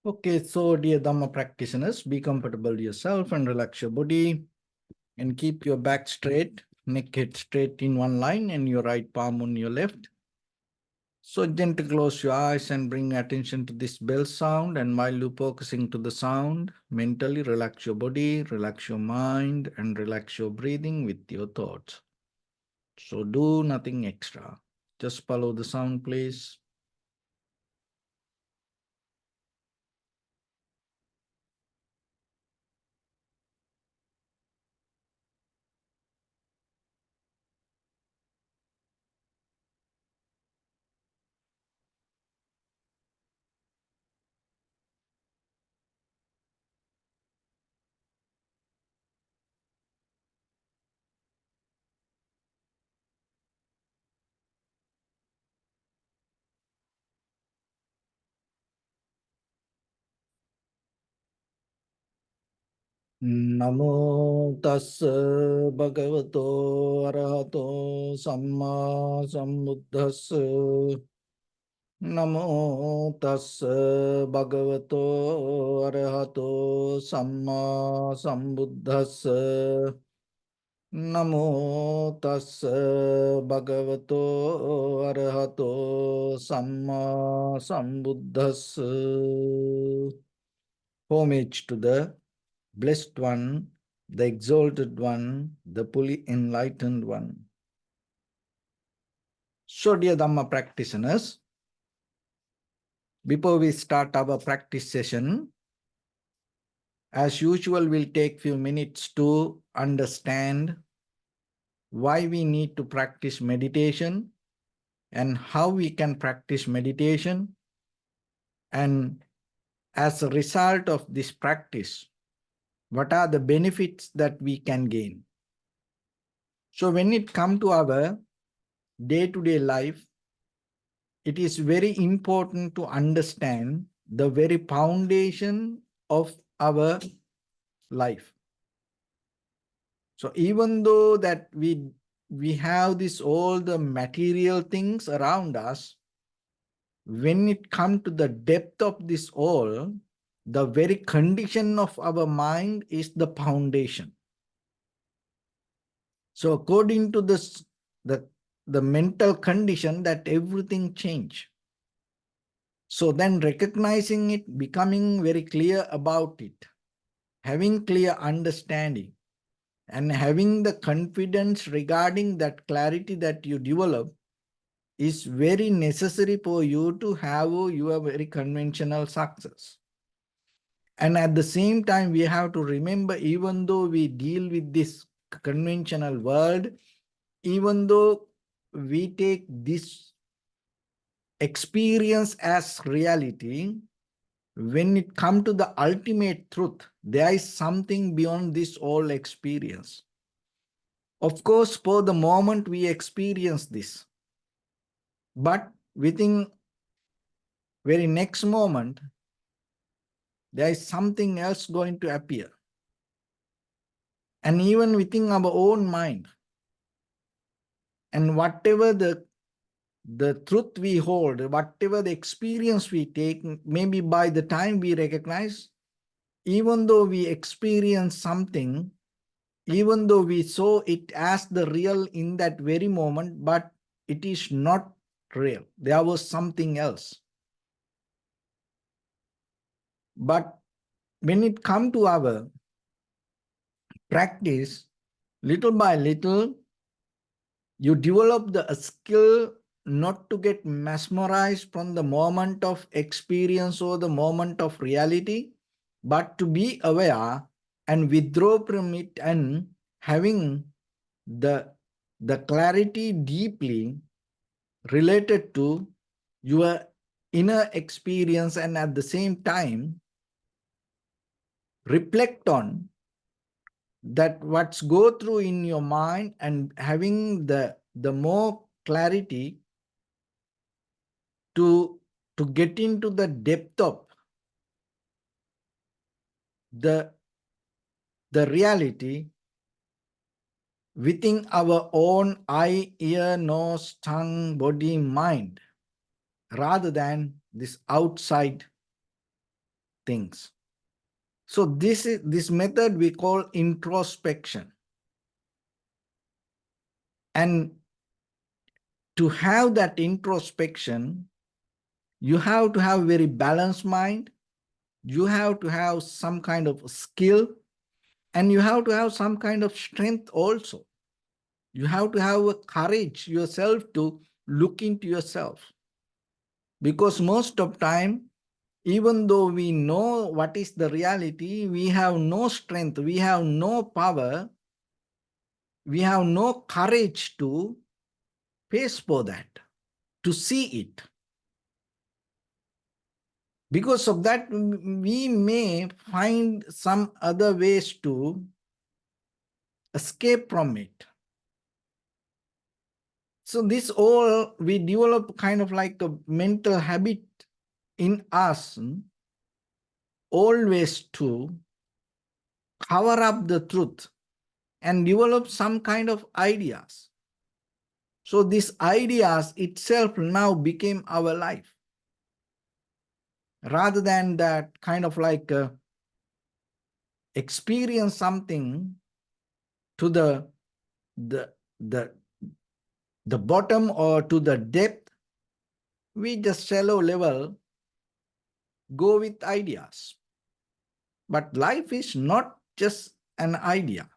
Okay, so dear Dhamma practitioners, be comfortable yourself and relax your body and keep your back straight, neck head straight in one line and your right palm on your left. So gently close your eyes and bring attention to this bell sound, and while you're focusing to the sound, mentally relax your body, relax your mind and relax your breathing with your thoughts. So do nothing extra. Just follow the sound, please. Namo tassa bhagavato arahato samma sambuddhassa. Namo tassa bhagavato arahato samma sambuddhassa. Namo tassa bhagavato arahato samma sambuddhassa. Homage to the Blessed One, the Exalted One, the fully enlightened One. So, dear Dhamma practitioners, before we start our practice session, as usual, we'll take few minutes to understand why we need to practice meditation and how we can practice meditation. And as a result of this practice, what are the benefits that we can gain? So when it comes to our day-to-day life, it is very important to understand the very foundation of our life. So even though that we have this all the material things around us, when it comes to the depth of this all, the very condition of our mind is the foundation. So according to this, the mental condition, that everything change. So then recognizing it, becoming very clear about it, having clear understanding, and having the confidence regarding that clarity that you develop is very necessary for you to have your very conventional success. And at the same time, we have to remember, even though we deal with this conventional world, even though we take this experience as reality, when it comes to the ultimate truth, there is something beyond this all experience. Of course, for the moment we experience this, but within very next moment, there is something else going to appear. And even within our own mind, and whatever the truth we hold, whatever the experience we take, maybe by the time we recognize, even though we experience something, even though we saw it as the real in that very moment, but it is not real. There was something else. But when it comes to our practice, little by little, you develop the skill not to get mesmerized from the moment of experience or the moment of reality, but to be aware and withdraw from it and having the clarity deeply related to your inner experience, and at the same time reflect on that what's go through in your mind, and having the more clarity to get into the depth of the reality within our own eye, ear, nose, tongue, body, mind, rather than this outside things. So this method we call introspection. And to have that introspection, you have to have a very balanced mind. You have to have some kind of skill, and you have to have some kind of strength also. You have to have a courage yourself to look into yourself. Because most of time, even though we know what is the reality, we have no strength, we have no power, we have no courage to face for that, to see it. Because of that, we may find some other ways to escape from it. So this all, we develop kind of like a mental habit in us, always to cover up the truth and develop some kind of ideas. So these ideas itself now became our life. Rather than that kind of like experience something to the, the, the bottom or to the depth, we just shallow level go with ideas. But life is not just an idea.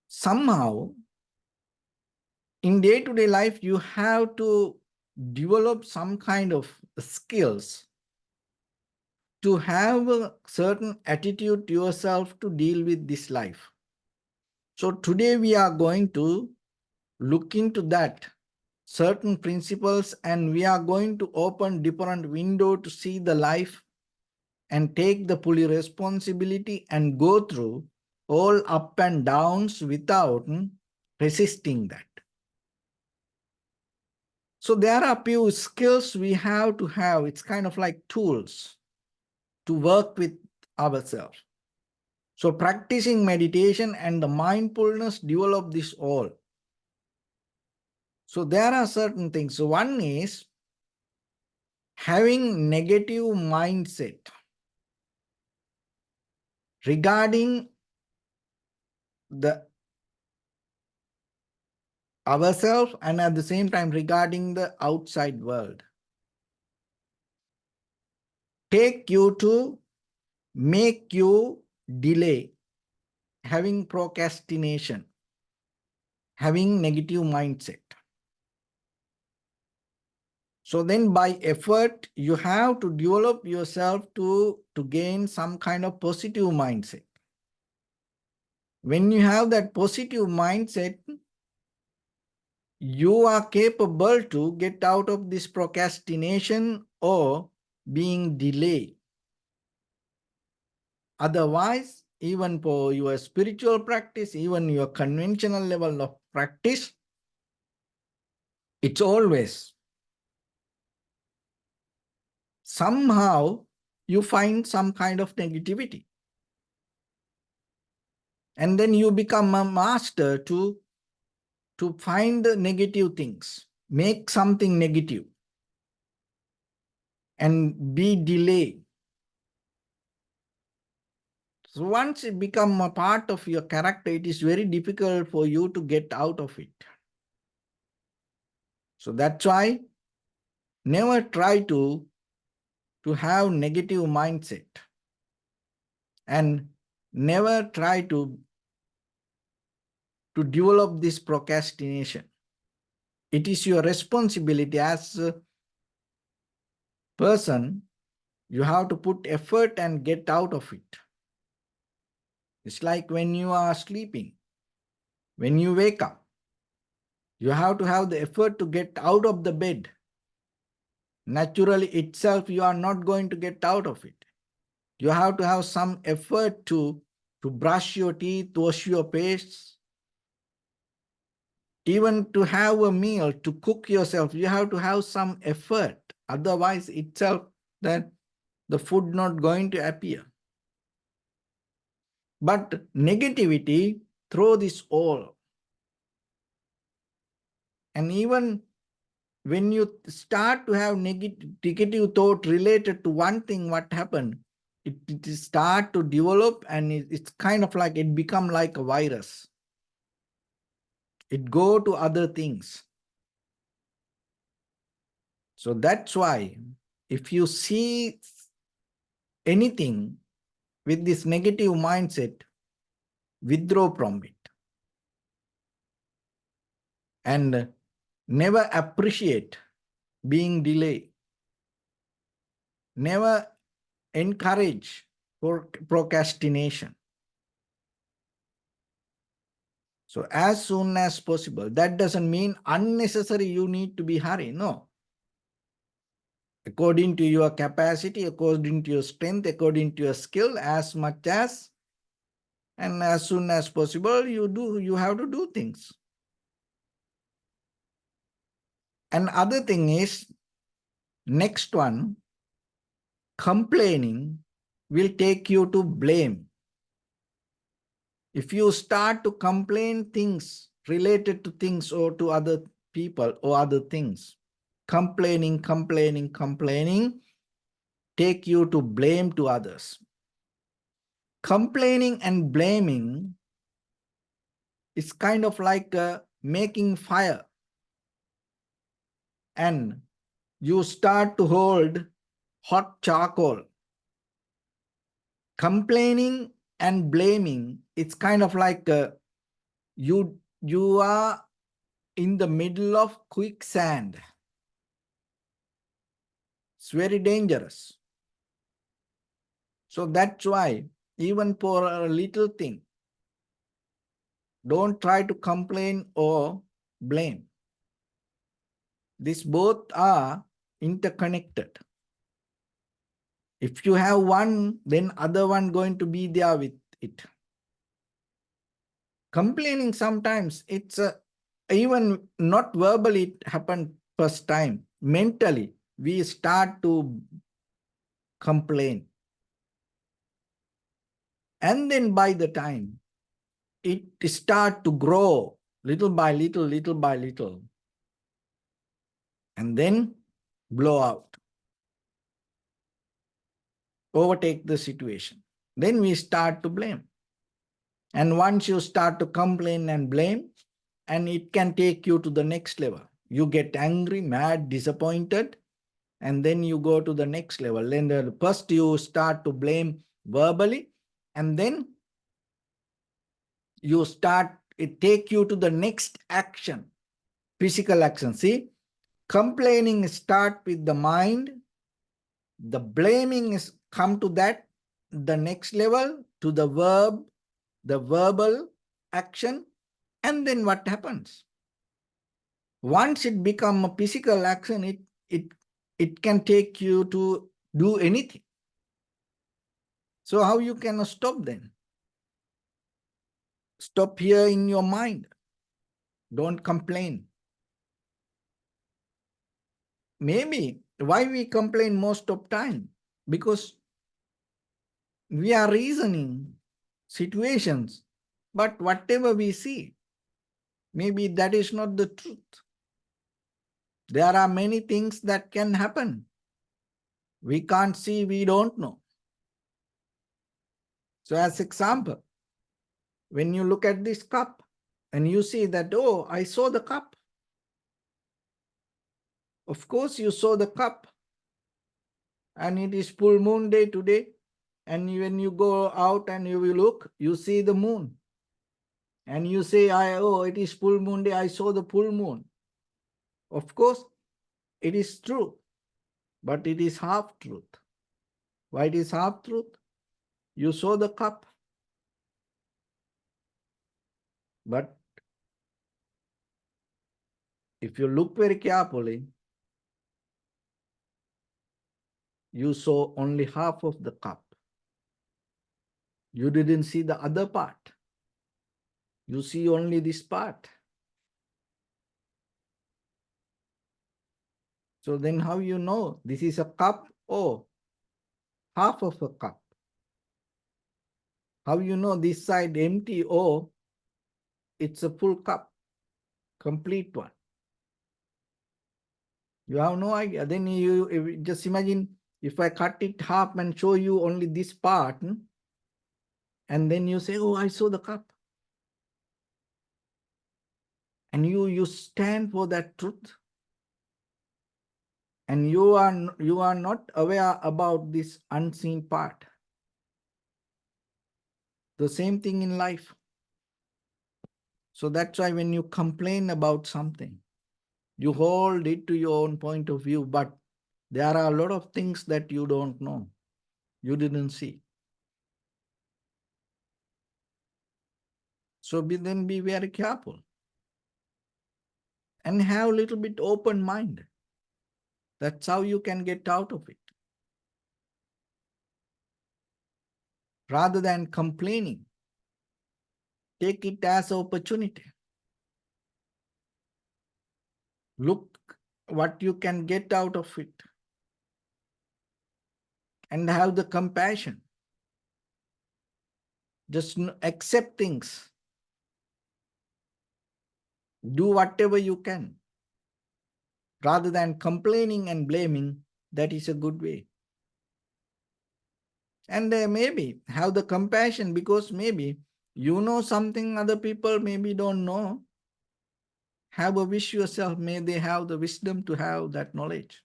Somehow, in day-to-day life, you have to develop some kind of skills to have a certain attitude to yourself to deal with this life. So today we are going to look into that certain principles, and we are going to open different window to see the life and take the fully responsibility and go through all up and downs without resisting that. So there are a few skills we have to have. It's kind of like tools to work with ourselves. So practicing meditation and the mindfulness develop this all. So there are certain things. So one is having negative mindset regarding the ourselves and at the same time regarding the outside world. Take you to make you delay, having procrastination, having negative mindset. So then by effort, you have to develop yourself to gain some kind of positive mindset. When you have that positive mindset, you are capable to get out of this procrastination or being delayed. Otherwise, even for your spiritual practice, even your conventional level of practice, it's always somehow you find some kind of negativity. And then you become a master to find the negative things, make something negative, and be delayed. So once it becomes a part of your character, it is very difficult for you to get out of it. So that's why never try to have negative mindset, and never try to develop this procrastination. It is your responsibility as a person. You have to put effort and get out of it. It's like when you are sleeping. When you wake up, you have to have the effort to get out of the bed. Naturally itself, you are not going to get out of it. You have to have some effort to brush your teeth, wash your face, even to have a meal, to cook yourself. You have to have some effort. Otherwise itself, then the food not going to appear. But negativity, throw this all. And even when you start to have negative thought related to one thing, what happened? It start to develop, and it's kind of like it become like a virus. It go to other things. So that's why if you see anything with this negative mindset, withdraw from it. And never appreciate being delayed. Never encourage procrastination. So as soon as possible, that doesn't mean unnecessary you need to be hurried. No. According to your capacity, according to your strength, according to your skill, as much as and as soon as possible you have to do things. And other thing is, next one, complaining will take you to blame. If you start to complain things related to things or to other people or other things, complaining, take you to blame to others. Complaining and blaming is kind of like making fire, and you start to hold hot charcoal. Complaining and blaming, it's kind of like you are in the middle of quicksand. It's very dangerous. So that's why even for a little thing, don't try to complain or blame. These both are interconnected. If you have one, then other one going to be there with it. Complaining sometimes, it's even not verbally it happened first time. Mentally, we start to complain. And then by the time, it start to grow little by little, little by little. And then blow out. Overtake the situation. Then we start to blame. And once you start to complain and blame, and it can take you to the next level. You get angry, mad, disappointed, and then you go to the next level. Then first you start to blame verbally, and then you start, it take you to the next action, physical action. See, complaining start with the mind, the blaming is come to that, the next level, to the verb, the verbal action, and then what happens? Once it become a physical action, it can take you to do anything. So how you can stop then? Stop here in your mind. Don't complain. Maybe why we complain most of time? Because we are reasoning situations, but whatever we see, maybe that is not the truth. There are many things that can happen. We can't see, we don't know. So as example, when you look at this cup and you see that, oh, I saw the cup. Of course you saw the cup, and it is full moon day today. And when you go out and you will look, you see the moon. And you say, oh, it is full moon day, I saw the full moon. Of course, it is true, but it is half truth. Why it is half truth? You saw the cup, but if you look very carefully, you saw only half of the cup. You didn't see the other part. You see only this part. So then how you know this is a cup or half of a cup? How you know this side empty or it's a full cup, complete one? You have no idea. Then you just imagine if I cut it half and show you only this part, and then you say, oh, I saw the cup. And you stand for that truth. And you are not aware about this unseen part. The same thing in life. So that's why when you complain about something, you hold it to your own point of view, but there are a lot of things that you don't know, you didn't see. So then be very careful and have a little bit open mind. That's how you can get out of it. Rather than complaining, take it as an opportunity. Look what you can get out of it and have the compassion. Just accept things. Do whatever you can. Rather than complaining and blaming, that is a good way. And maybe have the compassion, because maybe you know something other people maybe don't know. Have a wish yourself, may they have the wisdom to have that knowledge.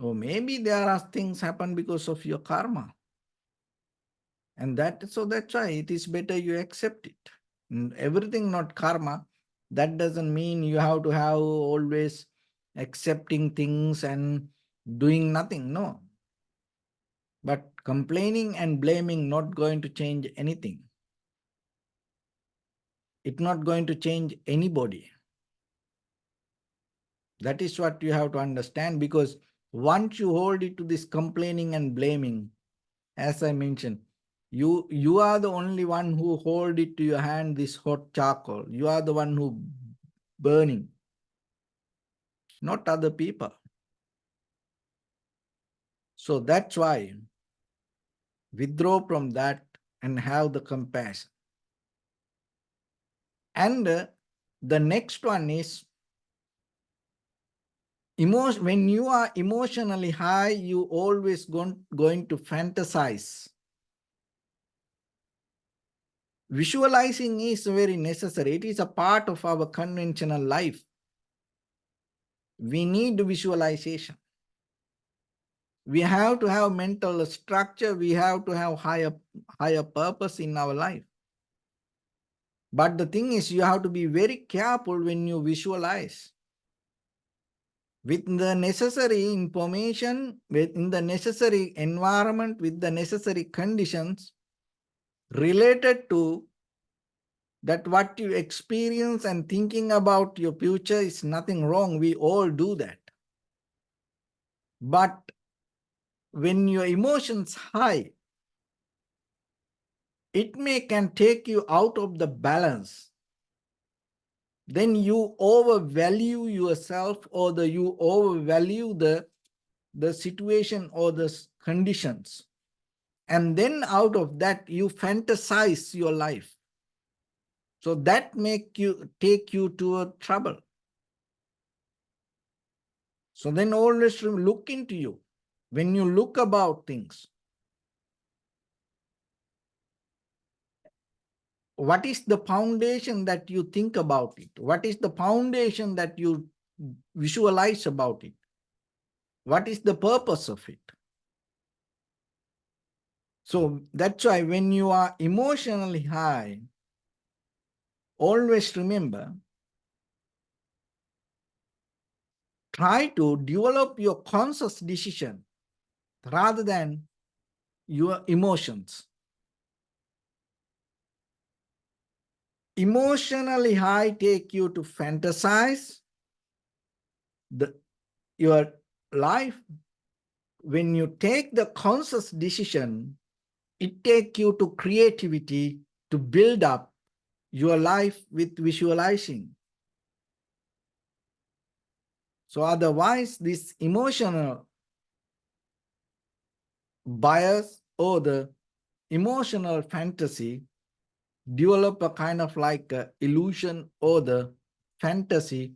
Or maybe there are things happen because of your karma. And so that's why it is better you accept it. Everything not karma, that doesn't mean you have to have always accepting things and doing nothing. No. But complaining and blaming not going to change anything. It's not going to change anybody. That is what you have to understand, because once you hold it to this complaining and blaming, as I mentioned, you are the only one who hold it to your hand, this hot charcoal. You are the one who burning, not other people. So that's why withdraw from that and have the compassion. And the next one is emotion. When you are emotionally high, you always going to fantasize. Visualizing is very necessary. It is a part of our conventional life. We need visualization. We have to have mental structure. We have to have higher purpose in our life. But the thing is, you have to be very careful when you visualize. With the necessary information, within the necessary environment, with the necessary conditions related to that, what you experience and thinking about your future is nothing wrong. We all do that. But when your emotions high, it can take you out of the balance. Then you overvalue yourself, or you overvalue the situation or the conditions. And then out of that, you fantasize your life. So that take you to a trouble. So then always look into you. When you look about things, what is the foundation that you think about it? What is the foundation that you visualize about it? What is the purpose of it? So that's why when you are emotionally high, always remember, try to develop your conscious decision rather than your emotions. Emotionally high take you to fantasize your life. When you take the conscious decision, it takes you to creativity to build up your life with visualizing. So otherwise, this emotional bias or the emotional fantasy develop a kind of like a illusion or the fantasy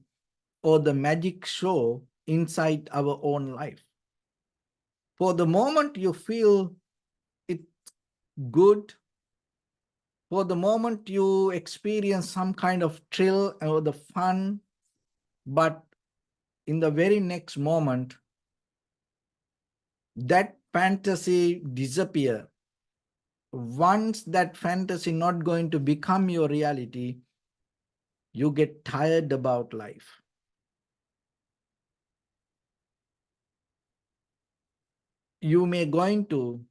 or the magic show inside our own life. For the moment you feel it good, for the moment you experience some kind of thrill or the fun, but in the very next moment, that fantasy disappear. Once that fantasy not going to become your reality, you get tired about life. You may going to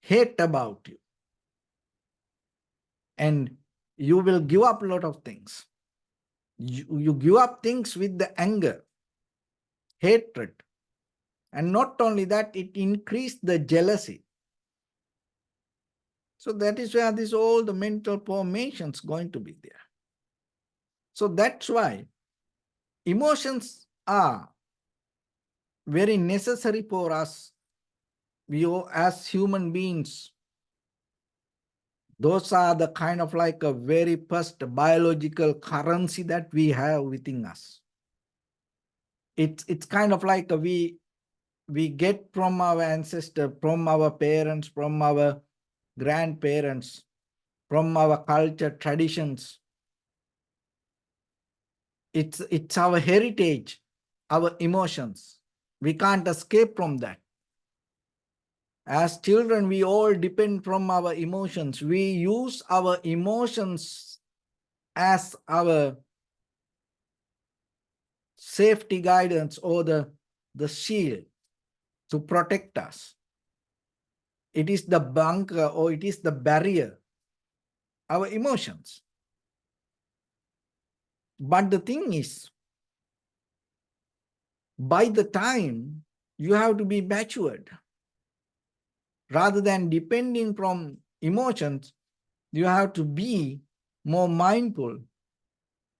hate about you, and you will give up a lot of things. You give up things with the anger, hatred, and not only that, it increased the jealousy. So that is where this all the mental formations going to be there. So that's why emotions are very necessary for us. We as human beings, those are the kind of like a very first biological currency that we have within us. It's kind of like we get from our ancestor, from our parents, from our grandparents, from our culture, traditions. It's our heritage, our emotions. We can't escape from that. As children, we all depend from our emotions. We use our emotions as our safety guidance or the shield to protect us. It is the bunker or it is the barrier, our emotions. But the thing is, by the time you have to be matured, rather than depending from emotions, you have to be more mindful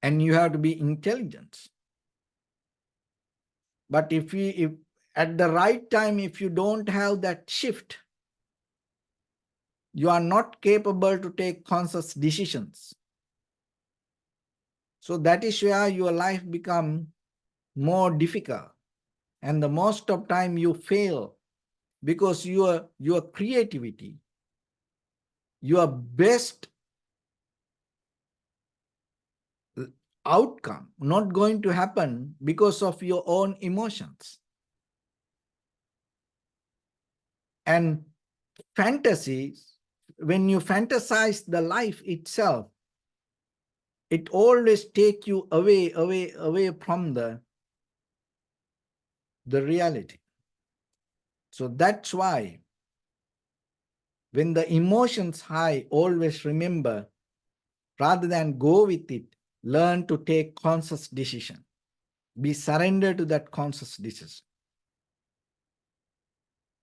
and you have to be intelligent. But if at the right time, if you don't have that shift, you are not capable to take conscious decisions. So that is where your life becomes more difficult. And the most of time you fail because your creativity, your best outcome not going to happen because of your own emotions. And fantasies, when you fantasize the life itself, it always take you away from the reality. So that's why when the emotions high, always remember, rather than go with it, learn to take conscious decision. Be surrendered to that conscious decision.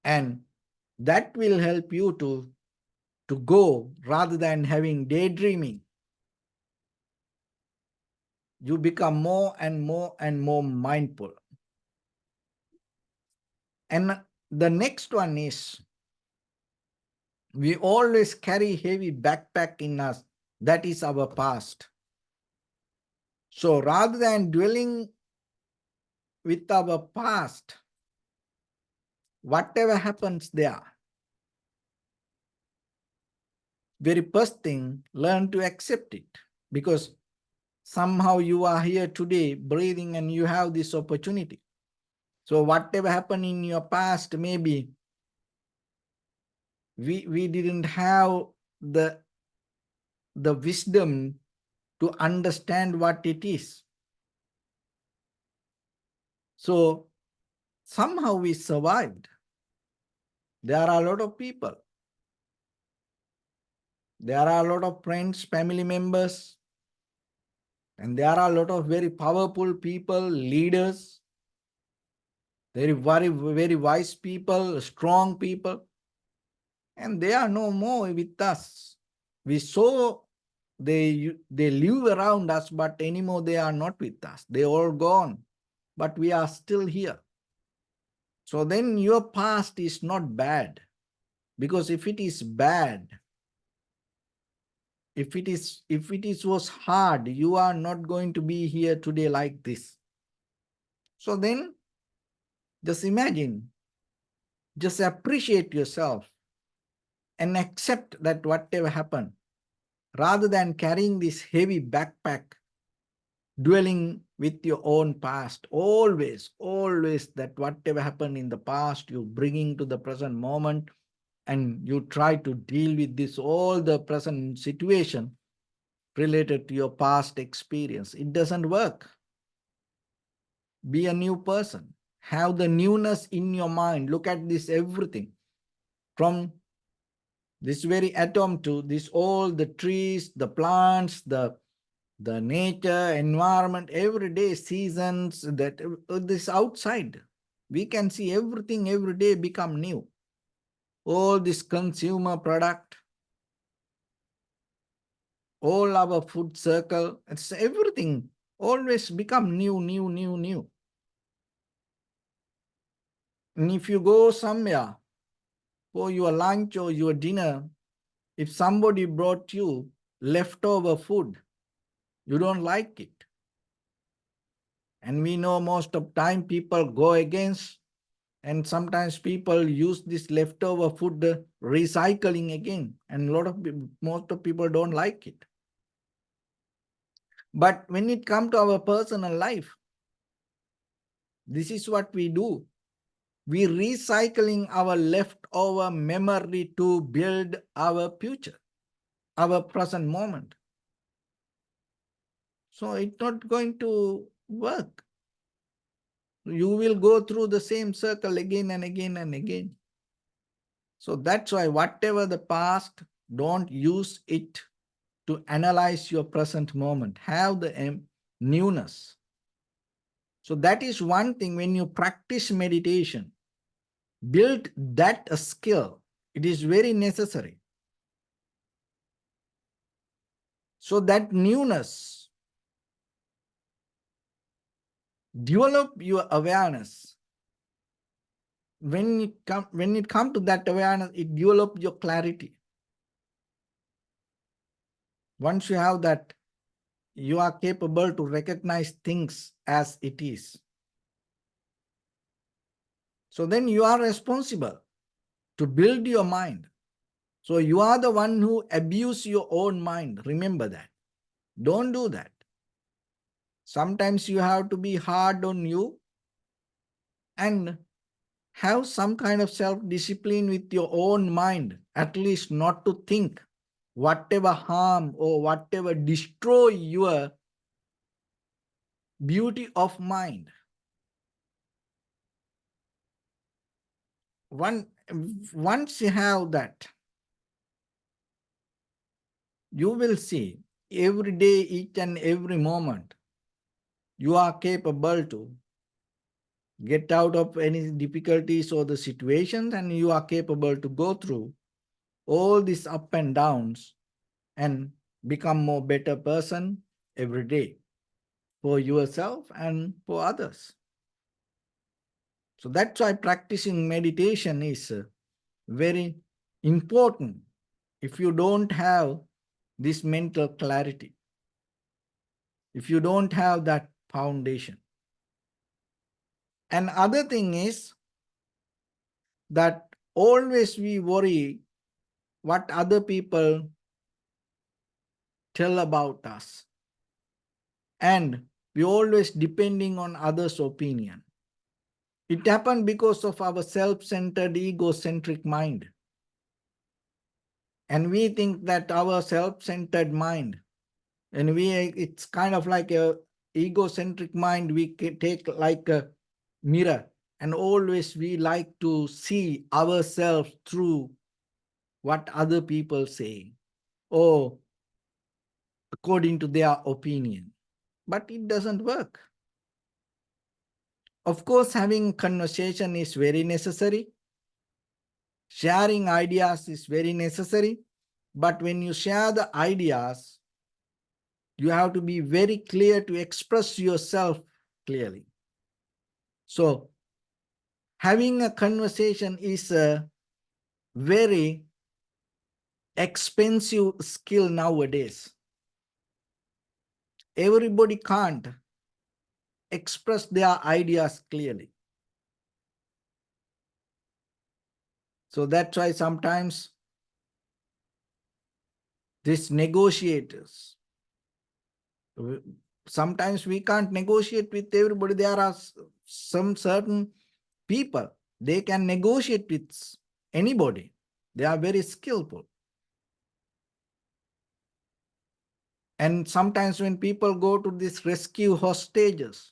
And that will help you to go rather than having daydreaming. You become more and more and more mindful. And the next one is, we always carry heavy backpack in us. That is our past. So rather than dwelling with our past, whatever happens there, very first thing, learn to accept it. Because somehow you are here today breathing and you have this opportunity. So whatever happened in your past, maybe we didn't have the wisdom to understand what it is. So somehow we survived. There are a lot of people. There are a lot of friends, family members, and there are a lot of very powerful people, leaders, very wise people, strong people, and they are no more with us. We saw they live around us, but anymore they are not with us. They all gone, but we are still here. So then your past is not bad, because if it is bad, If it was hard, you are not going to be here today like this. So then just imagine, just appreciate yourself and accept that whatever happened, rather than carrying this heavy backpack, dwelling with your own past. Always that whatever happened in the past, you bringing to the present moment, and you try to deal with this, all the present situation related to your past experience. It doesn't work. Be a new person. Have the newness in your mind. Look at this everything. From this very atom to this, all the trees, the plants, the nature, environment, every day, seasons, that this outside. We can see everything every day become new. All this consumer product, all our food circle, it's everything always become new. And if you go somewhere for your lunch or your dinner, if somebody brought you leftover food, you don't like it. And we know most of time people go against, and sometimes people use this leftover food recycling again. And most of people don't like it. But when it comes to our personal life, this is what we do. We recycling our leftover memory to build our future, our present moment. So it's not going to work. You will go through the same circle again and again and again. So that's why whatever the past, don't use it to analyze your present moment. Have the newness. So that is one thing. When you practice meditation, build that a skill. It is very necessary. So that newness, develop your awareness. When it come to that awareness, it develop your clarity. Once you have that, you are capable to recognize things as it is. So then you are responsible to build your mind. So you are the one who abuse your own mind. Remember that. Don't do that. Sometimes you have to be hard on you and have some kind of self-discipline with your own mind, at least not to think whatever harm or whatever destroy your beauty of mind. Once you have that, you will see every day, each and every moment, you are capable to get out of any difficulties or the situations, and you are capable to go through all these up and downs and become more better person every day for yourself and for others. So that's why practicing meditation is very important. If you don't have this mental clarity, if you don't have that foundation. And other thing is that always we worry what other people tell about us. And we always depending on others' opinion. It happened because of our self-centered, egocentric mind. And we think that our self-centered mind, and it's kind of like a egocentric mind, we take like a mirror, and always we like to see ourselves through what other people say, or according to their opinion. But it doesn't work. Of course, having conversation is very necessary. Sharing ideas is very necessary. But when you share the ideas, you have to be very clear to express yourself clearly. So having a conversation is a very expensive skill nowadays. Everybody can't express their ideas clearly. So that's why sometimes these negotiators, sometimes we can't negotiate with everybody. There are some certain people, they can negotiate with anybody. They are very skillful. And sometimes when people go to these rescue hostages,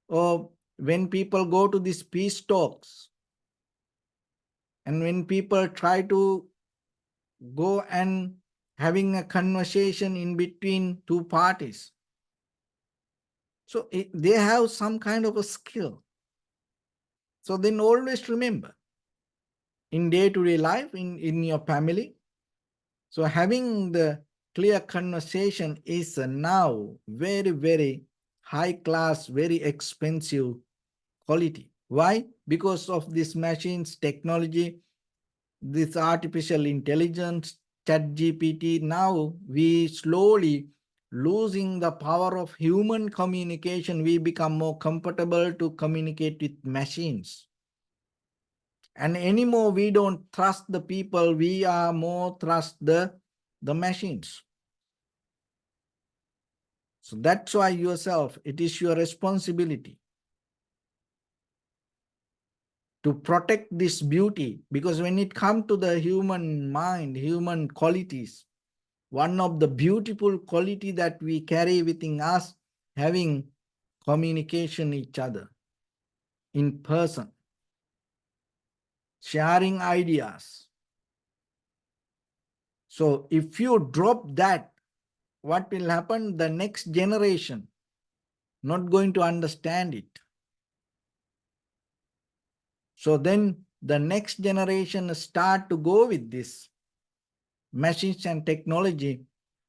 or when people go to these peace talks, and when people try to go and having a conversation in between two parties, so they have some kind of a skill. So then always remember, in day-to-day life, in your family, so having the clear conversation is now very, very high class, very expensive quality. Why? Because of this machines, technology, this artificial intelligence, chat GPT. Now we slowly losing the power of human communication. We become more comfortable to communicate with machines. And anymore, we don't trust the people, we are more trust the machines. So that's why yourself, it is your responsibility to protect this beauty, because when it comes to the human mind, human qualities, one of the beautiful quality that we carry within us, having communication each other in person, sharing ideas. So if you drop that, what will happen? The next generation not going to understand it. So then the next generation start to go with this machines and technology,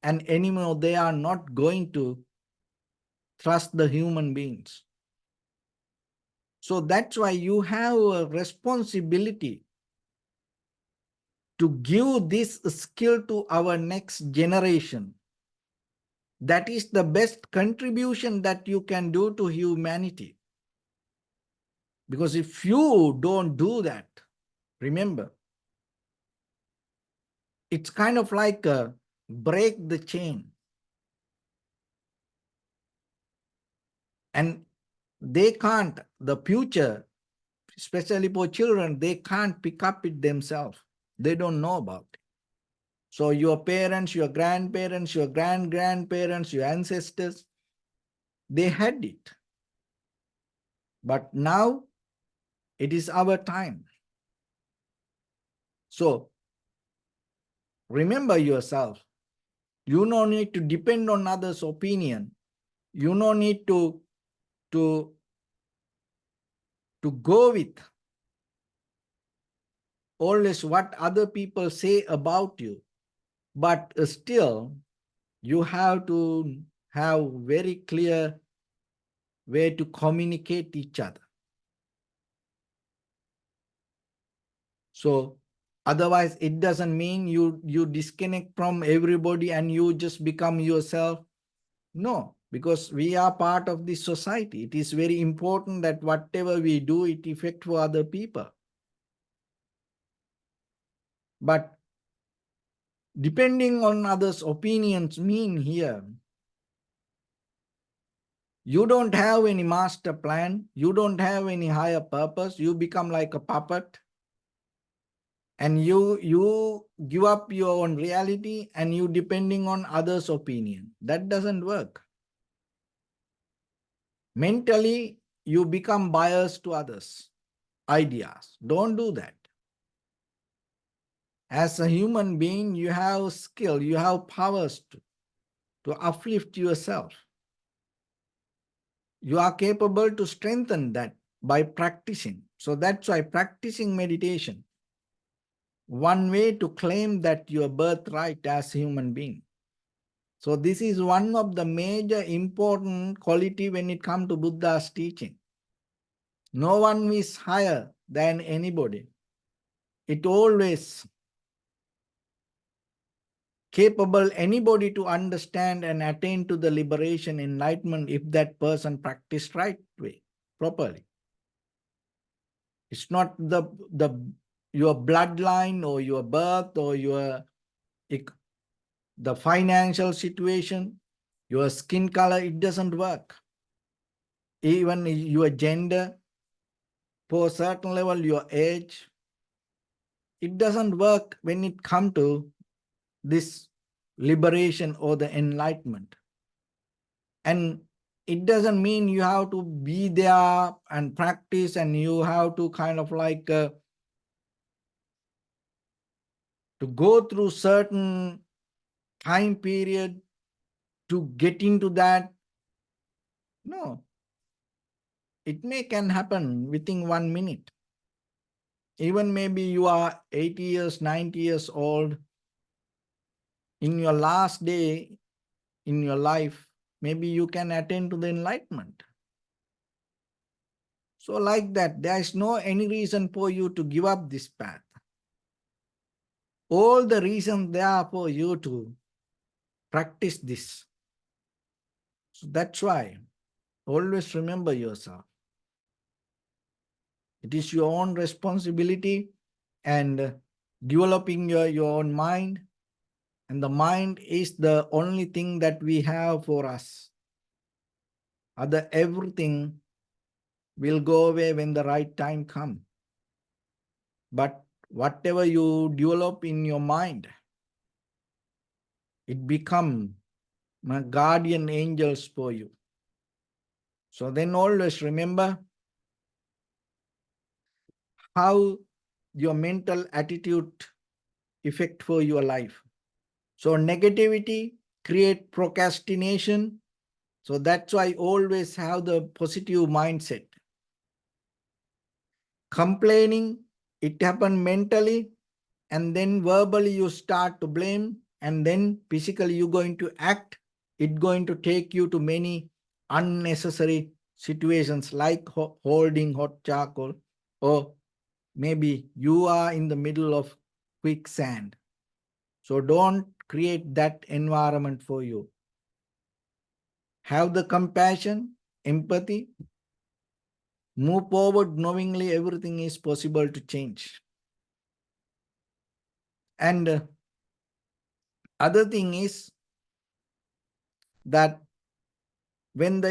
and anymore they are not going to trust the human beings. So that's why you have a responsibility to give this skill to our next generation. That is the best contribution that you can do to humanity. Because if you don't do that, remember, it's kind of like a break the chain. And they can't, the future, especially for children, they can't pick up it themselves. They don't know about it. So your parents, your grandparents, your grand-grandparents, your ancestors, they had it. But now it is our time. So remember yourself. You don't need to depend on others' opinion. You don't need to go with always what other people say about you. But still, you have to have very clear way to communicate each other. So otherwise, it doesn't mean you disconnect from everybody and you just become yourself. No, because we are part of this society. It is very important that whatever we do, it affects for other people. But depending on others' opinions mean here, you don't have any master plan, you don't have any higher purpose, you become like a puppet, and you give up your own reality and you depending on others' opinion. That doesn't work. Mentally, you become biased to others' ideas. Don't do that. As a human being, you have skill, you have powers to uplift yourself. You are capable to strengthen that by practicing. So that's why practicing meditation, one way to claim that your birthright as a human being. So this is one of the major important quality when it comes to Buddha's teaching. No one is higher than anybody. It always capable anybody to understand and attain to the liberation, enlightenment, if that person practiced right way, properly. It's not your bloodline or your birth or the financial situation, your skin color. It doesn't work. Even your gender, for a certain level, your age, it doesn't work when it comes to this liberation or the enlightenment. And it doesn't mean you have to be there and practice, and you have to kind of like to go through certain time period to get into that. No, it can happen within 1 minute. Even maybe you are 80 years, 90 years old. In your last day in your life, maybe you can attain to the enlightenment. So like that, there is no any reason for you to give up this path. All the reasons there for you to practice this. So that's why always remember yourself. It is your own responsibility, and developing your own mind. And the mind is the only thing that we have for us. Other everything will go away when the right time comes. But whatever you develop in your mind, it becomes guardian angels for you. So then always remember how your mental attitude affect for your life. So negativity create procrastination. So that's why always have the positive mindset. Complaining, it happen mentally, and then verbally you start to blame, and then physically you're going to act. It's going to take you to many unnecessary situations, like holding hot charcoal, or maybe you are in the middle of quicksand. So don't create that environment for you. Have the compassion, empathy, move forward knowingly everything is possible to change. And other thing is that when the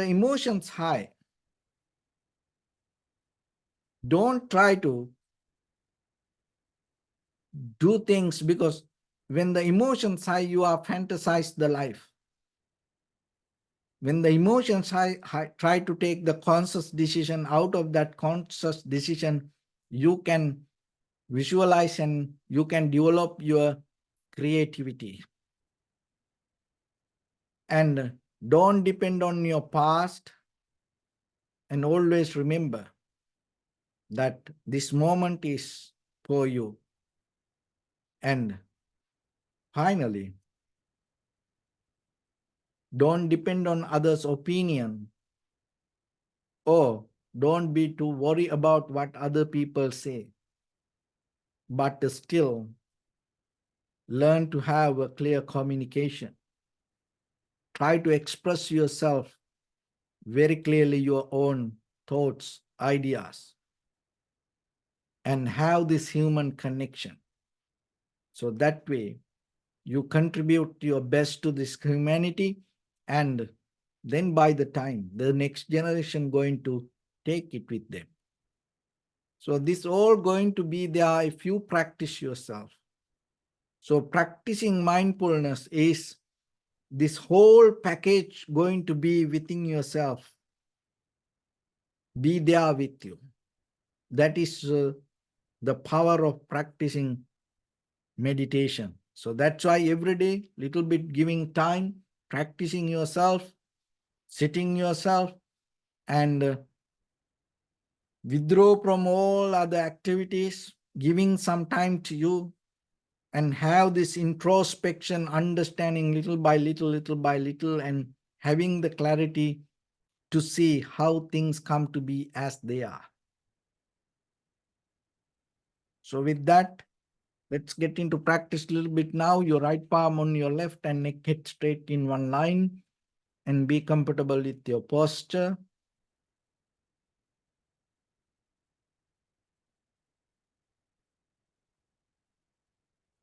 emotions high, don't try to do things, because when the emotions high, you are fantasize the life. When the emotions high, try to take the conscious decision. Out of that conscious decision, you can visualize and you can develop your creativity. And don't depend on your past, and always remember that this moment is for you. And finally, don't depend on others' opinion, or don't be too worried about what other people say, but still learn to have a clear communication. Try to express yourself very clearly, your own thoughts, ideas, and have this human connection. So that way you contribute your best to this humanity, and then by the time the next generation going to take it with them. So this all going to be there if you practice yourself. So practicing mindfulness is this whole package going to be within yourself, be there with you. That is the power of practicing meditation. So that's why every day, little bit giving time, practicing yourself, sitting yourself, and withdraw from all other activities, giving some time to you, and have this introspection, understanding little by little, and having the clarity to see how things come to be as they are. So with that, Let's get into practice a little bit now. Your right palm on your left and neck head straight in one line, and be comfortable with your posture.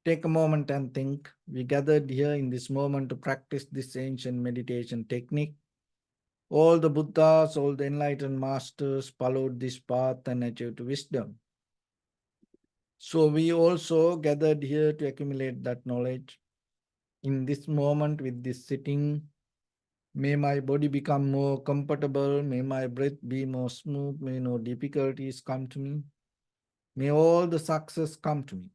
Take a moment and think. We gathered here in this moment to practice this ancient meditation technique. All the Buddhas, all the enlightened masters followed this path and achieved wisdom. So we also gathered here to accumulate that knowledge. In this moment with this sitting, may my body become more comfortable. May my breath be more smooth. May no difficulties come to me. May all the success come to me.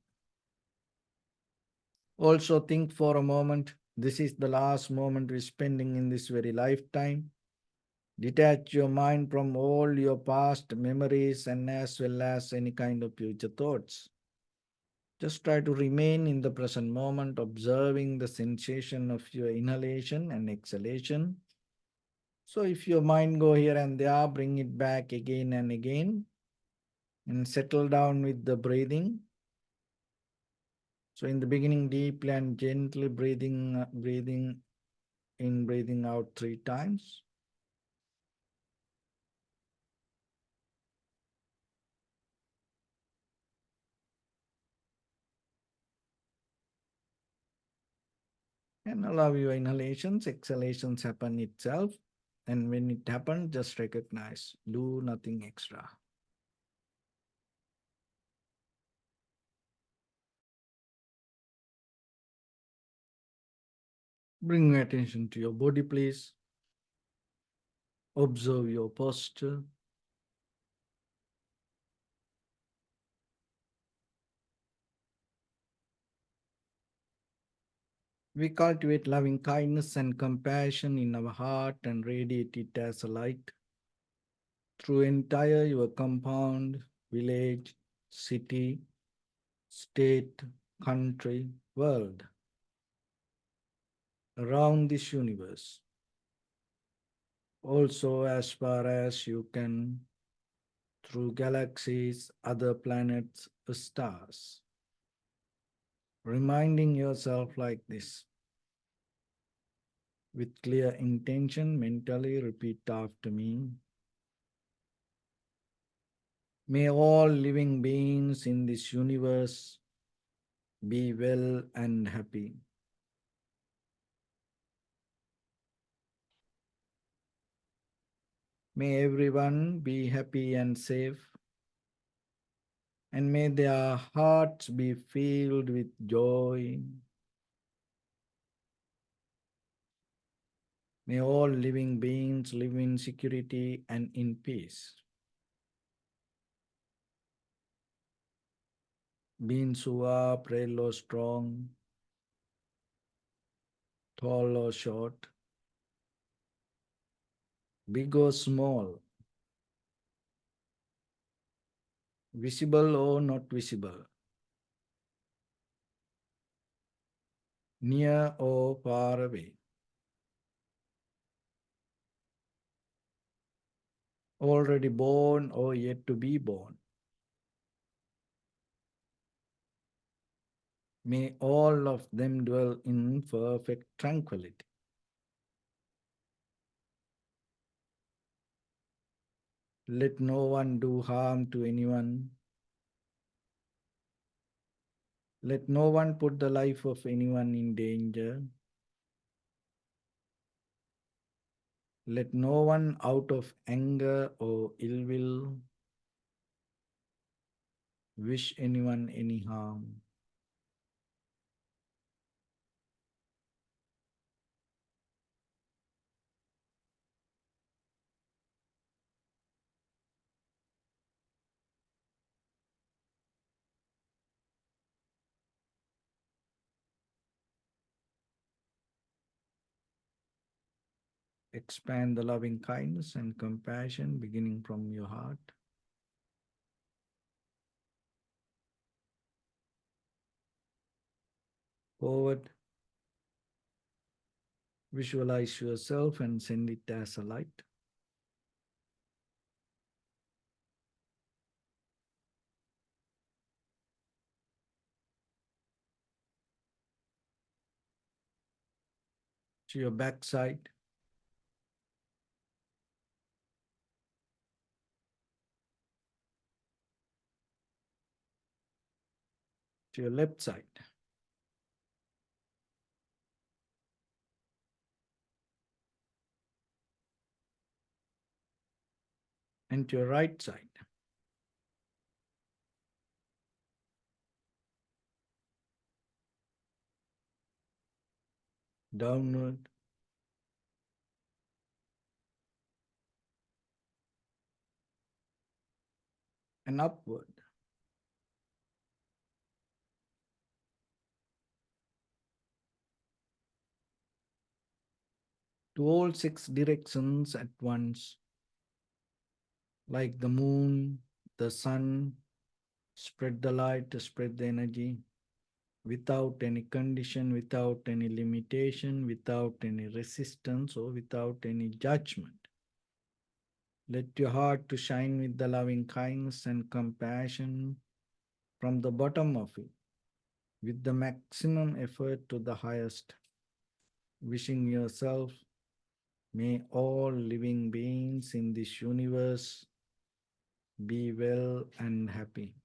Also think for a moment, this is the last moment we're spending in this very lifetime. Detach your mind from all your past memories and as well as any kind of future thoughts. Just try to remain in the present moment, observing the sensation of your inhalation and exhalation. So if your mind go here and there, bring it back again and again and settle down with the breathing. So in the beginning, deeply and gently breathing in, breathing out 3 times. And allow your inhalations, exhalations happen itself. And when it happens, just recognize, do nothing extra. Bring your attention to your body, please. Observe your posture. We cultivate loving kindness and compassion in our heart and radiate it as a light through entire your compound, village, city, state, country, world, around this universe. Also, as far as you can, through galaxies, other planets, stars. Reminding yourself like this. With clear intention, mentally repeat after me. May all living beings in this universe be well and happy. May everyone be happy and safe. And may their hearts be filled with joy. May all living beings live in security and in peace. Beings who are frail or strong, tall or short, big or small, visible or not visible, near or far away, already born or yet to be born. May all of them dwell in perfect tranquility. Let no one do harm to anyone. Let no one put the life of anyone in danger. Let no one out of anger or ill will wish anyone any harm. Expand the loving kindness and compassion beginning from your heart. Forward, visualize yourself and send it as a light. to your backside, to your left side, and to your right side. Downward and upward. To all six directions at once, like the moon, the sun, spread the light, spread the energy without any condition, without any limitation, without any resistance, or without any judgment. Let your heart to shine with the loving kindness and compassion from the bottom of it, with the maximum effort to the highest, wishing yourself, may all living beings in this universe be well and happy.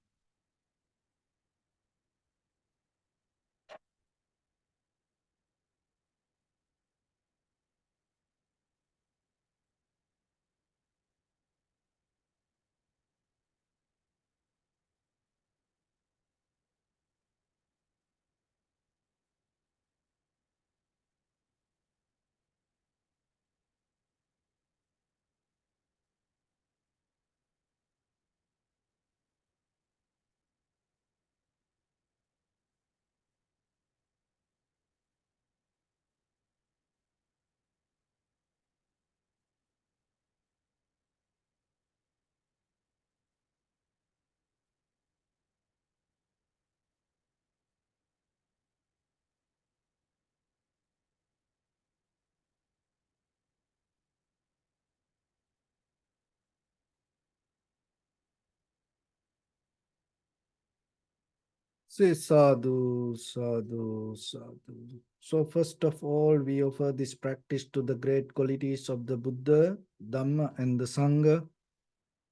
Say sadhu, sadhu, sadhu. So, first of all, we offer this practice to the great qualities of the Buddha, Dhamma, and the Sangha.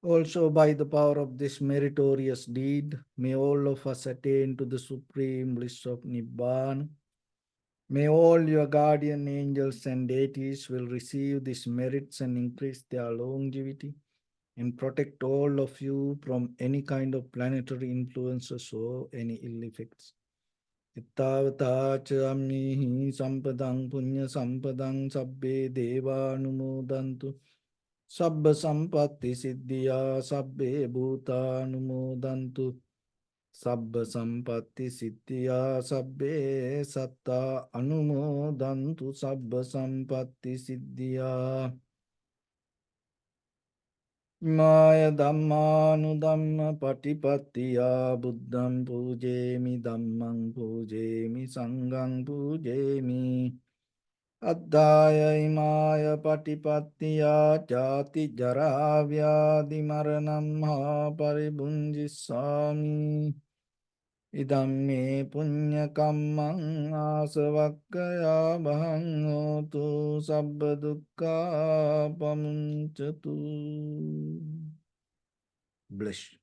Also, by the power of this meritorious deed, may all of us attain to the supreme bliss of Nibbana. May all your guardian angels and deities will receive these merits and increase their longevity and protect all of you from any kind of planetary influences or any ill effects. Ittavata cha ammihi sampadang punya sampadang sabbe devanumodantu sabba sampatti siddhya sabbe bhutanumodantu sabba sampatti siddhya sabbe satta anumodantu sabba sampatti siddhya. Maya Dhammanudhamma Patipattiya Buddham Pujemi Dhammam Pujemi Sangham Pujemi Addhaya Imaya Patipattiya Jati Jara Vyadi Maranam Ha Paribunjisami Idam me punya kammang asavakkaya bahang hotu sabba dukkha pamuncatu. Bless.